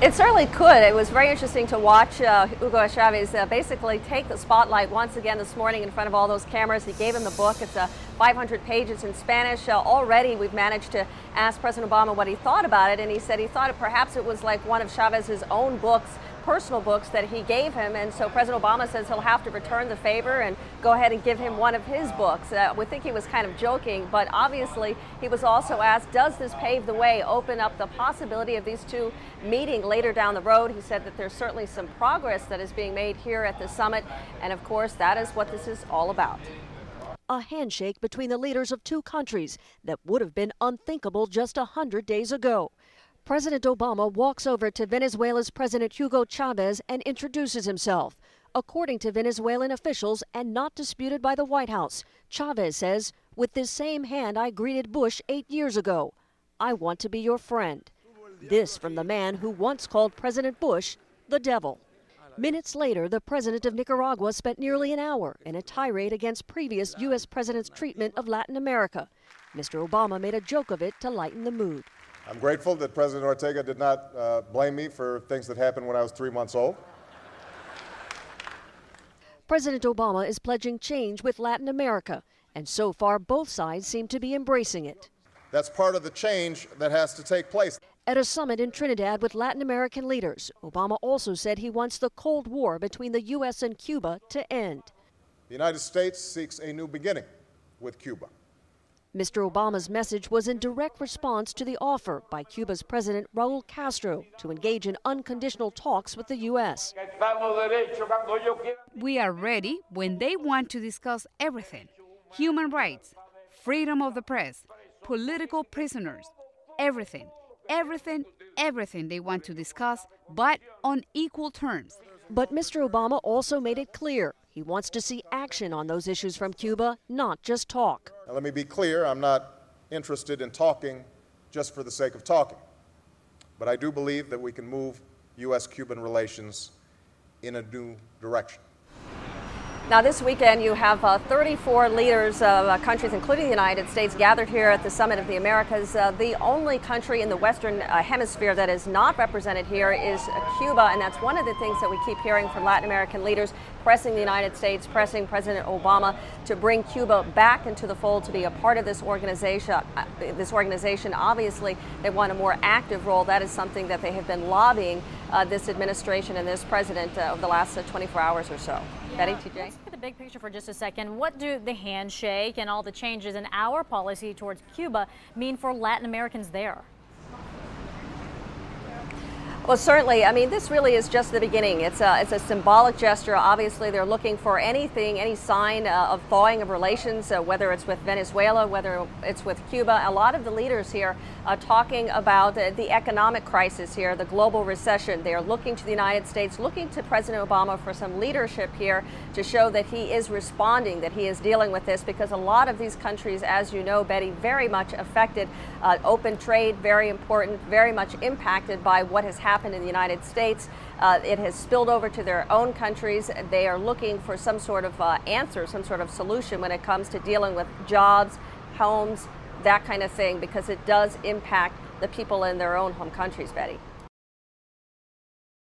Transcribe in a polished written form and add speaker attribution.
Speaker 1: It certainly could. It was very interesting to watch Hugo Chavez basically take the spotlight once again this morning in front of all those cameras. He gave him the book. It's 500 pages in Spanish. Already we've managed to ask President Obama what he thought about it, and he said he thought perhaps it was like one of Chavez's own books, personal books that he gave him, and so President Obama says he'll have to return the favor and go ahead and give him one of his books. We think he was kind of joking, but obviously he was also asked, does this pave the way, open up the possibility of these two meeting later down the road? He said that there's certainly some progress that is being made here at the summit, and of course that is what this is all about.
Speaker 2: A handshake between the leaders of two countries that would have been unthinkable just 100 days ago. President Obama walks over to Venezuela's President Hugo Chavez and introduces himself. According to Venezuelan officials and not disputed by the White House, Chavez says, "With this same hand I greeted Bush 8 years ago. I want to be your friend." This from the man who once called President Bush the devil. Minutes later, the president of Nicaragua spent nearly an hour in a tirade against previous U.S. presidents' treatment of Latin America. Mr. Obama made a joke of it to lighten the mood.
Speaker 3: I'm grateful that President Ortega did not blame me for things that happened when I was 3 months old.
Speaker 2: President Obama is pledging change with Latin America, and so far both sides seem to be embracing it.
Speaker 3: That's part of the change that has to take place.
Speaker 2: At a summit in Trinidad with Latin American leaders, Obama also said he wants the Cold War between the U.S. and Cuba to end.
Speaker 3: The United States seeks a new beginning with Cuba.
Speaker 2: Mr. Obama's message was in direct response to the offer by Cuba's President Raul Castro to engage in unconditional talks with the U.S.
Speaker 4: We are ready when they want to discuss everything: human rights, freedom of the press, political prisoners, everything they want to discuss, but on equal terms.
Speaker 2: But Mr. Obama also made it clear he wants to see action on those issues from Cuba, not just talk.
Speaker 3: Now, let me be clear, I'm not interested in talking just for the sake of talking. But I do believe that we can move U.S.-Cuban relations in a new direction.
Speaker 1: Now this weekend you have 34 leaders of countries, including the United States, gathered here at the Summit of the Americas. The only country in the Western Hemisphere that is not represented here is Cuba, and that's one of the things that we keep hearing from Latin American leaders, pressing the United States, pressing President Obama to bring Cuba back into the fold to be a part of this organization. Obviously, they want a more active role. That is something that they have been lobbying this administration and this president over the last 24 hours or so.
Speaker 5: Yeah.
Speaker 1: Betty, TJ?
Speaker 5: Let's look at the big picture for just a second. What do the handshake and all the changes in our policy towards Cuba mean for Latin Americans there?
Speaker 1: Well, certainly. I mean, this really is just the beginning. It's a symbolic gesture. Obviously, they're looking for anything, any sign of thawing of relations, whether it's with Venezuela, whether it's with Cuba. A lot of the leaders here are talking about the economic crisis here, the global recession. They are looking to the United States, looking to President Obama for some leadership here to show that he is responding, that he is dealing with this, because a lot of these countries, as you know, Betty, very much affected. Open trade, very important, very much impacted by what has happened in the United States. It has spilled over to their own countries. They are looking for some sort of answer, some sort of solution when it comes to dealing with jobs, homes, that kind of thing, because it does impact the people in their own home countries, Betty.